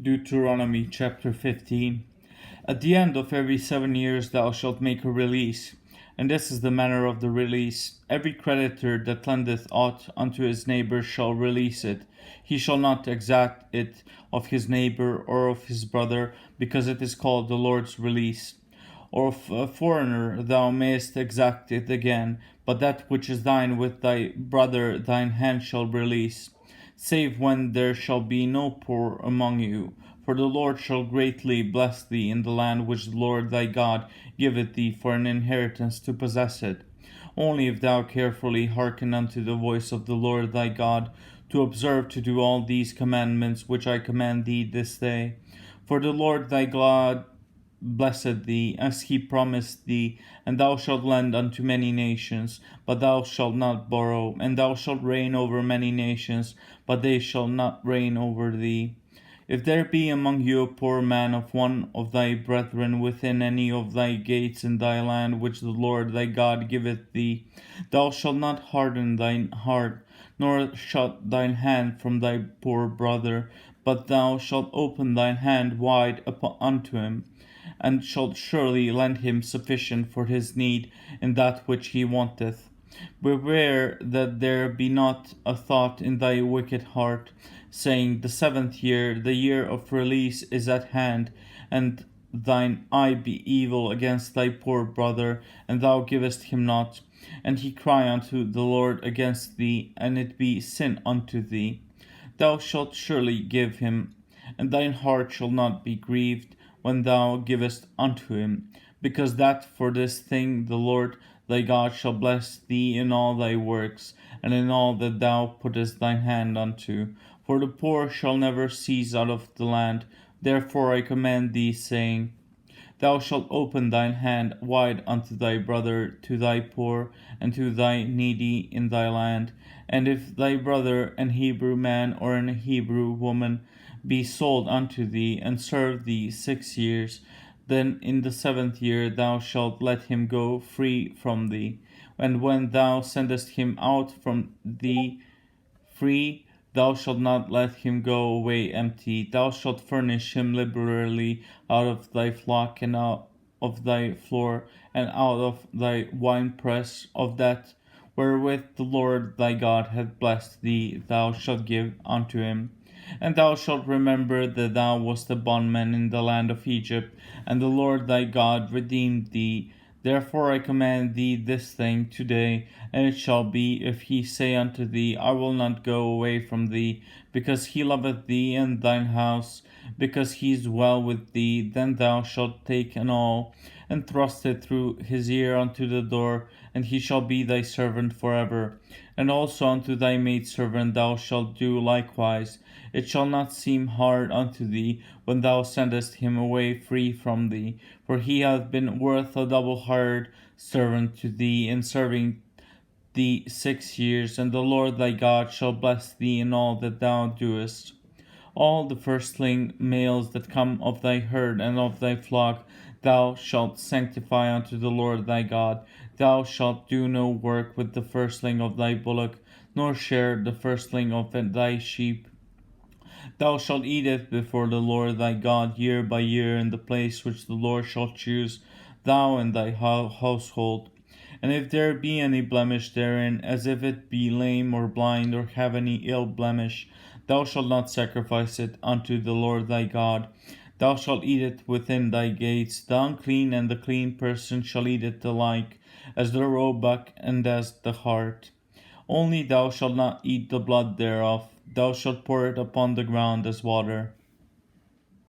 Deuteronomy chapter 15. At the end of every 7 years thou shalt make a release, and this is the manner of the release. Every creditor that lendeth aught unto his neighbour shall release it. He shall not exact it of his neighbour or of his brother, because it is called the Lord's release. Or of a foreigner thou mayest exact it again, but that which is thine with thy brother thine hand shall release, save when there shall be no poor among you. For the Lord shall greatly bless thee in the land which the Lord thy God giveth thee for an inheritance to possess it. Only if thou carefully hearken unto the voice of the Lord thy God, to observe to do all these commandments which I command thee this day. For the Lord thy God blessed thee, as he promised thee, and thou shalt lend unto many nations, but thou shalt not borrow, and thou shalt reign over many nations, but they shall not reign over thee. If there be among you a poor man of one of thy brethren within any of thy gates in thy land which the Lord thy God giveth thee, thou shalt not harden thine heart, nor shut thine hand from thy poor brother, but thou shalt open thine hand wide unto him, and shalt surely lend him sufficient for his need in that which he wanteth. Beware that there be not a thought in thy wicked heart, saying, The 7th year, the year of release, is at hand, and thine eye be evil against thy poor brother, and thou givest him not, and he cry unto the Lord against thee, and it be sin unto thee. Thou shalt surely give him, and thine heart shall not be grieved when thou givest unto him, because that for this thing the Lord thy God shall bless thee in all thy works, and in all that thou puttest thine hand unto. For the poor shall never cease out of the land. Therefore I command thee, saying, Thou shalt open thine hand wide unto thy brother, to thy poor, and to thy needy in thy land. And if thy brother, an Hebrew man or an Hebrew woman, be sold unto thee, and serve thee 6 years, then in the 7th year thou shalt let him go free from thee. And when thou sendest him out from thee free, thou shalt not let him go away empty. Thou shalt furnish him liberally out of thy flock, and out of thy floor, and out of thy winepress, of that wherewith the Lord thy God hath blessed thee, thou shalt give unto him. And thou shalt remember that thou wast a bondman in the land of Egypt, and the Lord thy God redeemed thee. Therefore I command thee this thing today. And it shall be, if he say unto thee, I will not go away from thee, because he loveth thee and thine house, because he is well with thee, then thou shalt take an awl, and thrust it through his ear unto the door, and he shall be thy servant forever. And also unto thy maidservant thou shalt do likewise. It shall not seem hard unto thee when thou sendest him away free from thee, for he hath been worth a double hired servant to thee in serving thee 6 years, and the Lord thy God shall bless thee in all that thou doest. All the firstling males that come of thy herd and of thy flock thou shalt sanctify unto the Lord thy God. Thou shalt do no work with the firstling of thy bullock, nor share the firstling of thy sheep. Thou shalt eat it before the Lord thy God year by year in the place which the Lord shall choose, thou and thy household. And if there be any blemish therein, as if it be lame or blind, or have any ill blemish, thou shalt not sacrifice it unto the Lord thy God. Thou shalt eat it within thy gates. The unclean and the clean person shall eat it alike, as the roebuck and as the hart. Only thou shalt not eat the blood thereof. Thou shalt pour it upon the ground as water.